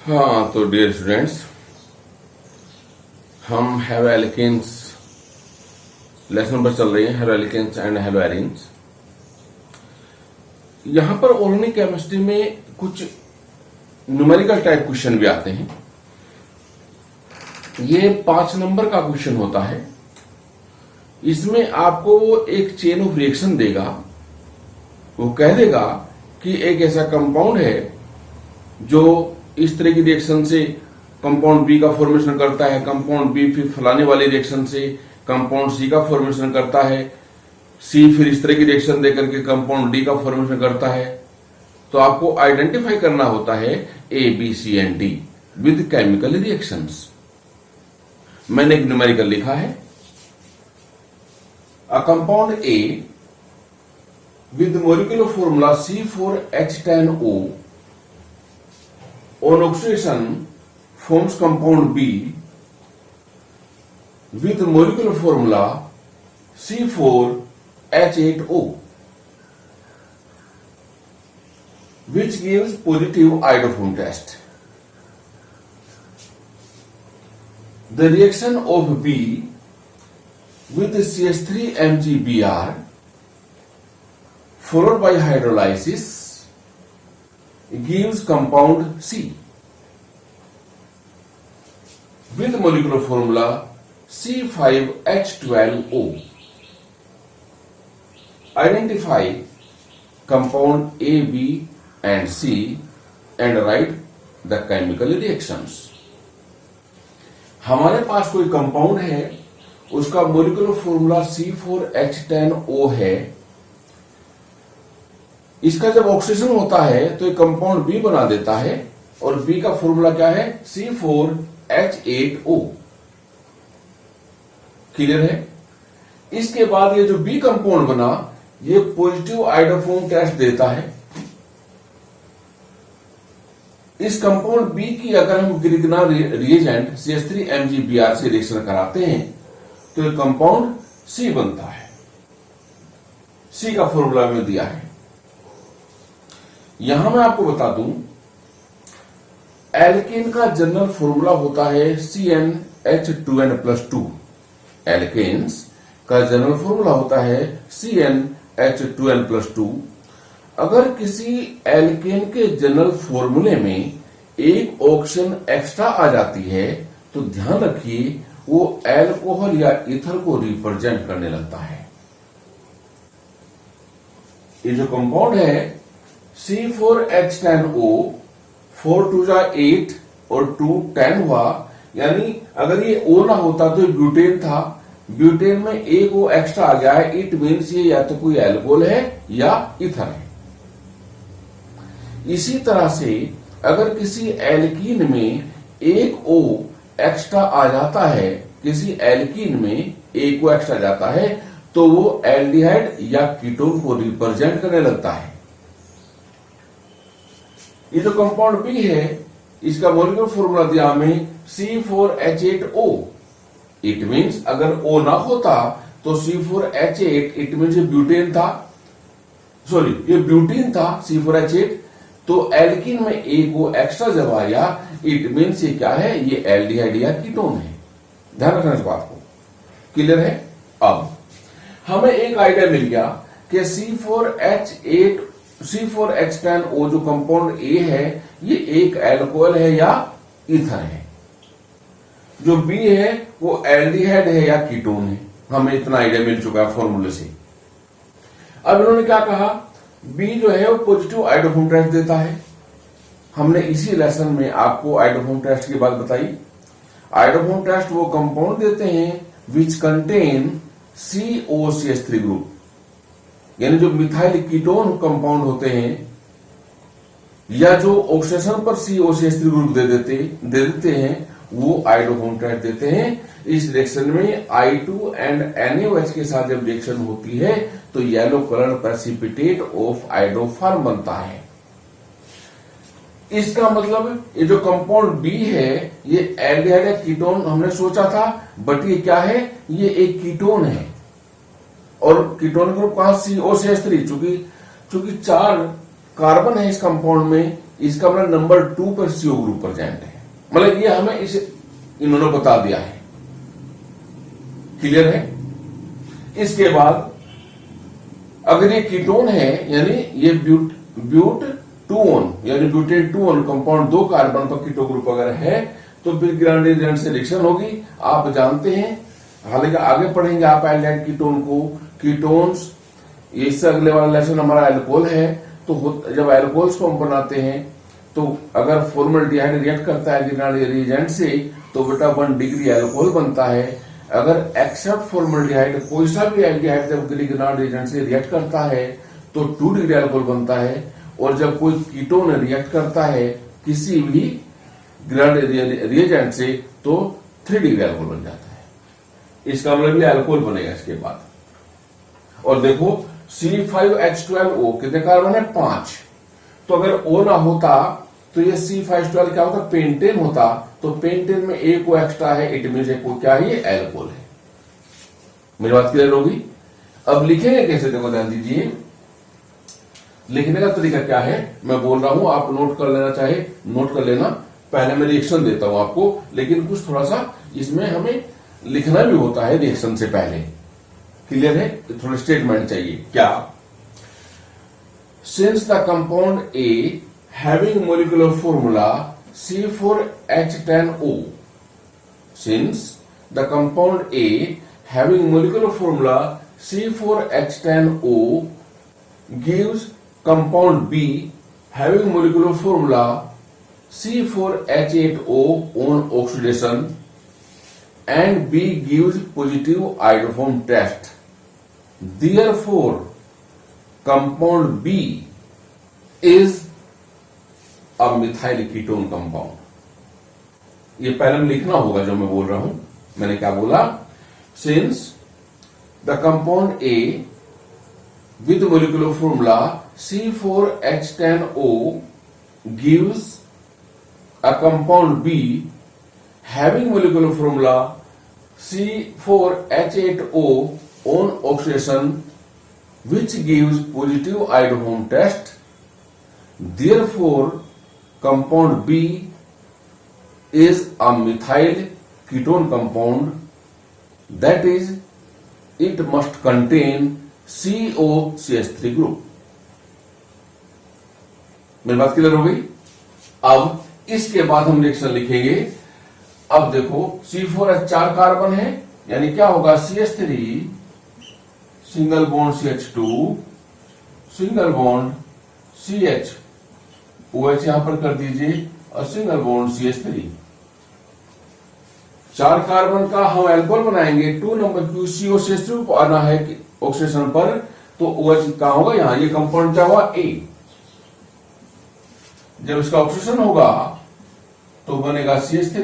हाँ, तो dear students, हम हैलो एल्केन्स लेसन पर चल रहे हैं। Halo alkanes and halo arenes. यहां पर ऑर्गेनिक केमिस्ट्री में कुछ न्यूमेरिकल टाइप क्वेश्चन भी आते हैं। ये 5 नंबर का क्वेश्चन होता है। इसमें आपको वो एक चेन ऑफ रिएक्शन देगा। वो कह देगा कि एक ऐसा कंपाउंड है जो इस तरह की रिएक्शन से कंपाउंड बी का फॉर्मेशन करता है, कंपाउंड बी फिर फलाने वाली रिएक्शन से कंपाउंड सी का फॉर्मेशन करता है, सी फिर इस तरह की रिएक्शन देकर के कंपाउंड डी का फॉर्मेशन करता है। तो आपको आइडेंटिफाई करना होता है A B C and D with chemical reactions. मैंने एक न्यूमेरिकल लिखा है। A compound A with molecular formula C4H10O on oxidation forms compound B with molecular formula C4H8O, which gives positive iodoform test. The reaction of B with CH3MgBr followed by hydrolysis gives compound C with molecular formula C5H12O. Identify compound A, B and C and write the chemical reactions. हमारे पास कोई compound है, उसका molecular formula C4H10O है। इसका जब oxidation होता है तो एक कंपाउंड बी बना देता है और बी का फॉर्मूला क्या है? C4H8O। क्लियर है? इसके बाद ये जो बी कंपाउंड बना, ये पॉजिटिव आयोडोफॉर्म टेस्ट देता है। इस कंपाउंड बी की अगर हम ग्रिगना रिएजेंट CH3MgBr से रिएक्शन कराते हैं तो ये कंपाउंड सी बनता है। सी का फॉर्मूला में दिया है। यहां मैं आपको बता दूं, एल्केन का जनरल फॉर्मूला होता है CnH2n+2। एल्केन्स का जनरल फॉर्मूला होता है CnH2n+2। अगर किसी एल्केन के जनरल फॉर्मूले में एक ऑक्सीजन एक्स्ट्रा आ जाती है तो ध्यान रखिए वो एल्कोहल या ईथर को रिप्रेजेंट करने लगता है। ये जो कंपाउंड है C4H10O, 4 2 8 और 2 10 हुआ, यानी अगर ये O ना होता तो ब्यूटेन था। ब्यूटेन में एक O एक्स्ट्रा आ गया है, इट मीन्स ये या तो कोई एल्कोहल है या ईथर है। इसी तरह से अगर किसी एल्कीन में एक O एक्स्ट्रा आ जाता है, किसी एल्कीन में एक O एक्स्ट्रा जाता है तो वो एल्डिहाइड या कीटोन को रिप्रेजेंट करने लगता है। ये जो कंपाउंड बी है, इसका मोलिकुलर फॉर्मूला दिया हमें C4H8O। इट मीन्स अगर O ना होता तो C4H8, इट मीन्स ये ब्यूटेन था, सॉरी ये ब्यूटेन था C4H8। तो एल्कीन में एक O एक्स्ट्रा जब आया, इट मीन्स ये क्या है? ये एल्डिहाइड या कीटोन है। ध्यान रखना इस बात को। क्लियर है? अब हमें एक आइडिया मिल गया कि C4H10O जो कंपाउंड ए है, ये एक एल्कोहल है या ईथर है। जो बी है वो एल्डिहाइड है या कीटोन है। हमें इतना आइडिया मिल चुका है फॉर्मूले से। अब इन्होंने क्या कहा? बी जो है वो पॉजिटिव आयोडोफॉर्म टेस्ट देता है। हमने इसी लेसन में आपको आयोडोफॉर्म टेस्ट की बात बताई। आयोडोफॉर्म टेस्ट वो कंपाउंड देते हैं विच कंटेन COCH3 ग्रुप, यानी जो मिथाइल कीटोन कंपाउंड होते हैं या जो ऑक्सीडेशन पर COCH3 ग्रुप दे देते हैं, वो आयोडोफॉर्म टेस्ट देते हैं। इस रिएक्शन में I2 एंड NaOH के साथ जब रिएक्शन होती है तो yellow colour precipitate of iodoform बनता है। इसका मतलब ये जो कंपाउंड बी है, ये एल्डिहाइड या कीटोन हमने सोचा था, बट ये क्या है? ये एक कीटोन है। और कीटोन ग्रुप कहां? COCH3। चूंकि 4 कार्बन है इस कंपाउंड में, इसका मतलब नंबर 2 पर CO ग्रुप प्रेजेंट है। मतलब ये हमें इन्होंने बता दिया है। क्लियर है? इसके बाद अगर ये कीटोन है यानी ये ब्यूट 2 यानी ब्यूटेन 2 कंपाउंड 2 कार्बन पर कीटो ग्रुप अगर है तो फिर ग्रांड रिएजेंट से रिएक्शन होगी। आप जानते हैं, हालांकि आगे पढ़ेंगे आप एल्डिहाइड कीटोन को। कीटोन्स, इससे अगले वाला लेसन हमारा एल्कोहल है। तो जब एल्कोहल्स को हम बनाते हैं तो अगर फॉर्मल्डिहाइड रिएक्ट करता है ग्रांड रिएजेंट से तो बेटा 1 डिग्री एल्कोहल बनता है। अगर एक्सेप्ट फॉर्मल्डिहाइड कोई सा भी एल्डिहाइड जब ग्रांड रिएजेंट से रिएक्ट करता है तो 2 डिग्री एल्कोहल बनता है। और जब कोई कीटोन रिएक्ट करता है किसी भी ग्रांड रिएजेंट से तो 3 डिग्री एल्कोहल बन जाता है। इसका मतलब भी एल्कोहल बनेगा इसके बाद। और देखो C5H12O कितने कार्बन है? 5। तो अगर O ना होता तो ये C5H12 क्या होता? पेंटेन होता। तो पेंटेन में एक O एक्स्ट्रा है, इट मींस एक O क्या है? ये एल्कोहल है। मेरी बात क्लियर होगी? अब लिखेंगे कैसे? देखो ध्यान दीजिए, लिखने का तरीका क्या है मैं बोल रहा हूं, आप नोट कर लेना, चाहे नोट कर लेना। पहले मैं रिएक्शन देता हूं आपको, लेकिन कुछ थोड़ा सा इसमें हमें लिखना भी होता है रिएक्शन से पहले। क्लियर है? थोड़ा स्टेटमेंट चाहिए। क्या? Since the compound A having molecular formula C4H10O, since the compound A having molecular formula C4H10O gives compound B having molecular formula C4H8O on oxidation and B gives positive iodoform test. Therefore, compound B is a methyl ketone compound. ये पहले में लिखना होगा जो मैं बोल रहा हूं। मैंने क्या बोला? Since the compound A with molecular formula C4H10O gives a compound B having molecular formula C4H8O on oxidation which gives positive iodoform test. Therefore, compound B is a methyl ketone compound, that is, it must contain COCH3 group. मेरी बात clear हो गई? अब इसके बाद हम reaction लिखेंगे। अब देखो C4H4 कार्बन है, यानी क्या होगा? CH3 single bond CH2 single bond CH, OH यहां पर कर दीजिए और सिंगल बॉन्ड CH3। 4 कार्बन का हम एल्कोहल बनाएंगे। 2 नंबर की COCH3 आना है ऑक्सीडेशन पर, तो OH कहां होगा? यहां। ये कंपाउंड क्या हुआ? A। जब इसका ऑक्सीडेशन होगा तो बनेगा CH3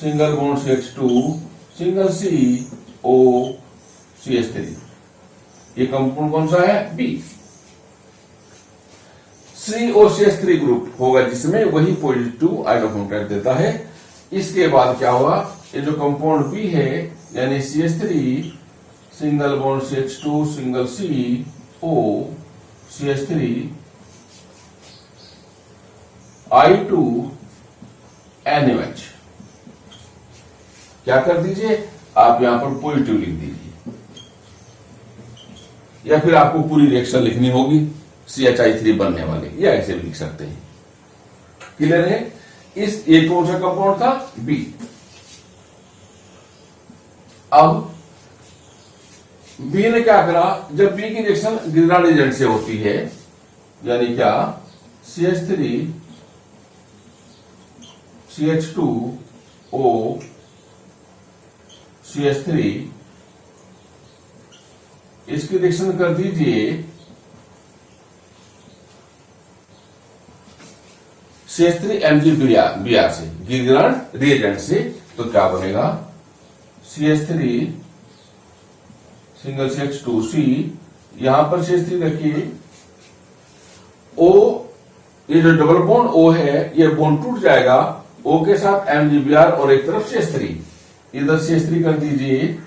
single bond CH2 single CO CH3। ये कंपाउंड कौन सा है? B। COCH3 ग्रुप होगा जिसमें वही पॉजिटिव आयोडोफॉर्म टेस्ट देता है। इसके बाद क्या हुआ? ये जो कंपाउंड B है यानी CH3 single bond CH2 single CO CH3 I2 NaOH, क्या कर दीजिए आप यहां पर पॉजिटिव लिख दीजिए, या फिर आपको पूरी रिएक्शन लिखनी होगी CHI3 बनने वाले, या ऐसे भी लिख सकते हैं। क्लियर है? ये कौन सा कंपाउंड था? B। अब B ने क्या करा? जब B की रिएक्शन गिरना एजेंट से होती है, यानी क्या? CH3 CH2O CH3, इसकी रिएक्शन कर दीजिए CH3 MgBr से, गिरनार्ड रिएजेंट से, तो क्या बनेगा? CH3 सिंगल CH2C, यहां पर CH3 रखिए, O, ये जो डबल बॉन्ड O है ये बॉन्ड टूट जाएगा, O के साथ MgBr और एक तरफ CH3, इधर CH3 कर दीजिए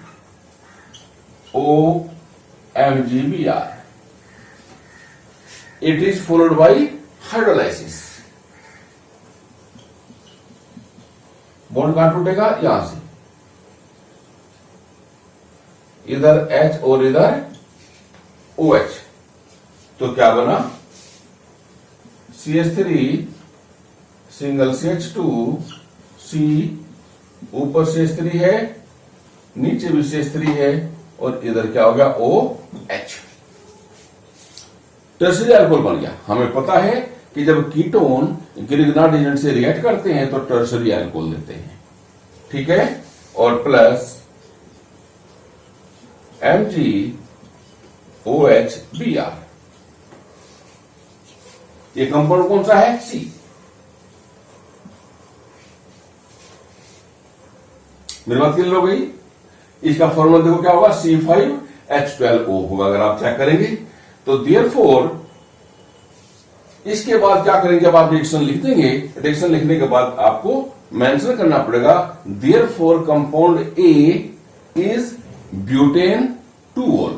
O MgBr, it is followed by hydrolysis. Bond कहां टूटेगा? यहां से, इधर H और इधर OH। तो क्या बना? CH3 सिंगल CH2 C, ऊपर CH3 है, नीचे भी CH3 है, और इधर क्या हो गया? OH। टर्शरी अल्कोहल बन गया। हमें पता है कि जब कीटोन ग्रिग्नार्ड एजेंट से रिएक्ट करते हैं तो टर्शरी अल्कोहल देते हैं, ठीक है। और प्लस MgOH Br, ये कंपाउंड कौन सा है? C। मेरी बात क्लियर हो गई? इसका फॉर्मूला देखो क्या होगा? C5H12O होगा अगर आप चेक करेंगे तो। देयरफॉर इसके बाद क्या करेंगे? जब आप रिएक्शन लिख देंगे, रिएक्शन लिखने के बाद आपको मेंशन करना पड़ेगा therefore compound A is butane 2-ol।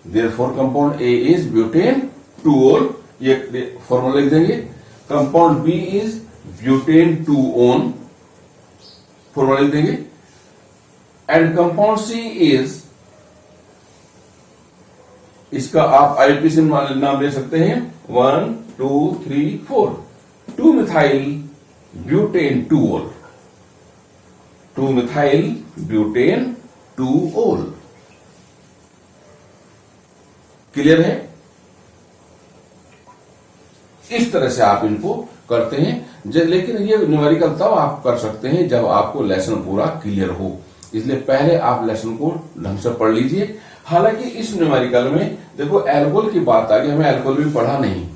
Therefore compound A is butane 2-ol, ये फॉर्मूला लिख देंगे। Compound B is butane 2-on, formula लिख देंगे। एंड कंपाउंड C इज, इसका आप आईपीसी नाम ले सकते हैं, 1 2 3 4, two methyl butane 2-ol, two methyl butane 2-ol। Clear है? इस तरह से आप इनको करते हैं। लेकिन ये न्यूमेरिकल तब आप कर सकते हैं जब आपको लेसन पूरा क्लियर हो, इसलिए पहले आप लेसन को ढंग से पढ़ लीजिए। हालांकि इस न्यूमेरिकल में देखो एल्कोहल की बात आ गई, हमें एल्कोहल भी पढ़ा नहीं,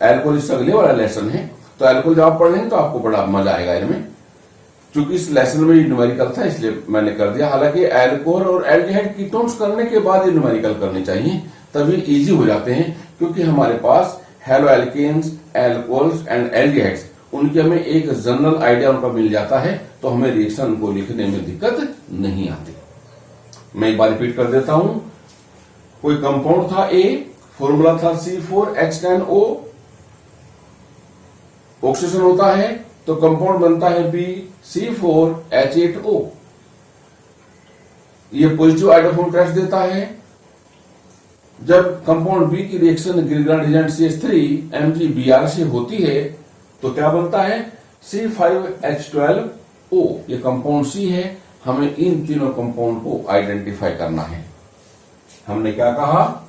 एल्कोहल इस अगले वाला लेसन है, तो एल्कोहल जब आप पढ़ लेंगे तो आपको बड़ा मजा आएगा इनमें। चूंकि इस लेसन में न्यूमेरिकल था इसलिए मैंने कर दिया। हालांकि एल्कोहल और एल्डिहाइड कीटोन्स करने के बाद ये न्यूमेरिकल करने चाहिए, तभी इजी हो जाते हैं। क्योंकि हमारे पास halo alkanes, alcohols and aldehydes, उनकी हमें एक जनरल आइडिया उनका मिल जाता है, तो हमें रिएक्शन को लिखने में दिक्कत नहीं आती। मैं एक बार रिपीट कर देता हूं। कोई कंपाउंड था A, फॉर्मूला था C4H10O, ऑक्सीडेशन होता है तो कंपाउंड बनता है B, C4H8O। ये पॉजिटिव आइडोफोन टेस्ट देता है। जब कंपाउंड B की reaction Grignard agent CH3 MgBr से होती है तो क्या बनता है? C5H12O। ये कंपाउंड C है। हमें इन तीनों कंपाउंड को आइडेंटिफाई करना है। हमने क्या कहा?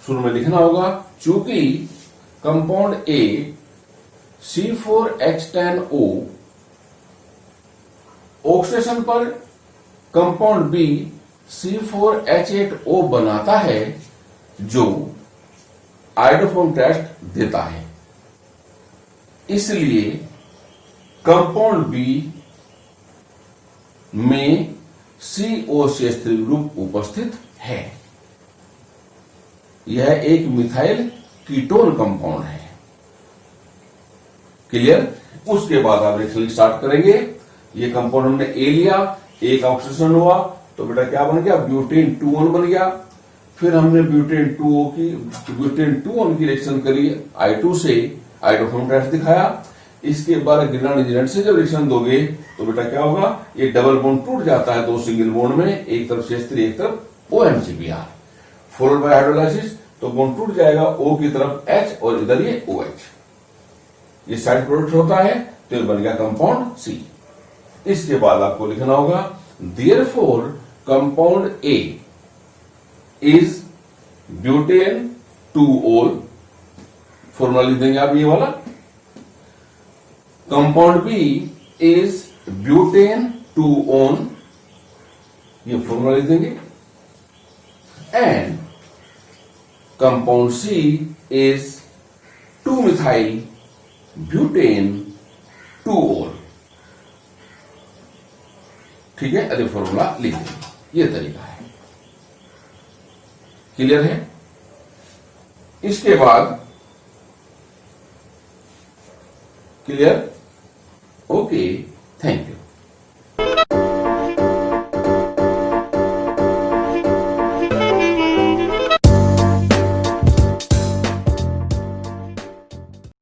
शुरू में लिखना होगा, चूंकि कंपाउंड A C4H10O ऑक्सीडेशन पर कंपाउंड B C4H8O बनाता है, जो आइडोफोन टेस्ट देता है। इसलिए कंपाउंड B में COCH3 ग्रुप उपस्थित है। यह एक मिथाइल कीटोन कंपाउंड है। क्लियर? उसके बाद आप रिएक्शन स्टार्ट करेंगे। ये कंपाउंड हमने A लिया, एक ऑक्सीडेशन हुआ तो बेटा क्या बन गया? ब्यूटेन 2-on बन गया। फिर हमने ब्यूटेन 2-on की रिएक्शन करी I2 से, आइडोफोन टेस्ट दिखाया। इसके बाद ग्रिग्नार्ड एजेंट से जब रिएक्शन दोगे तो बेटा क्या होगा? ये डबल बॉन्ड टूट जाता है 2 सिंगल बॉन्ड में, एक तरफ CH3 एक तरफ OMgBr, फॉलोड बाय हाइड्रोलाइसिस, तो बॉन्ड टूट जाएगा O की तरफ H और इधर ये OH। ये साइड प्रोडक्ट होता है तो ये बन गया कंपाउंड C। इसके बाद आपको लिखना होगा therefore compound A is butane 2-ol, formula लिख देंगे आप ये वाला। Compound B is butane 2-on, ये फॉर्मूला लिख देंगे। And compound C is two methyl butane 2-ol। ठीक है, अरे फॉर्मूला लिख देंगे। ये तरीका है। क्लियर है? इसके बाद क्लियर? Okay, thank you.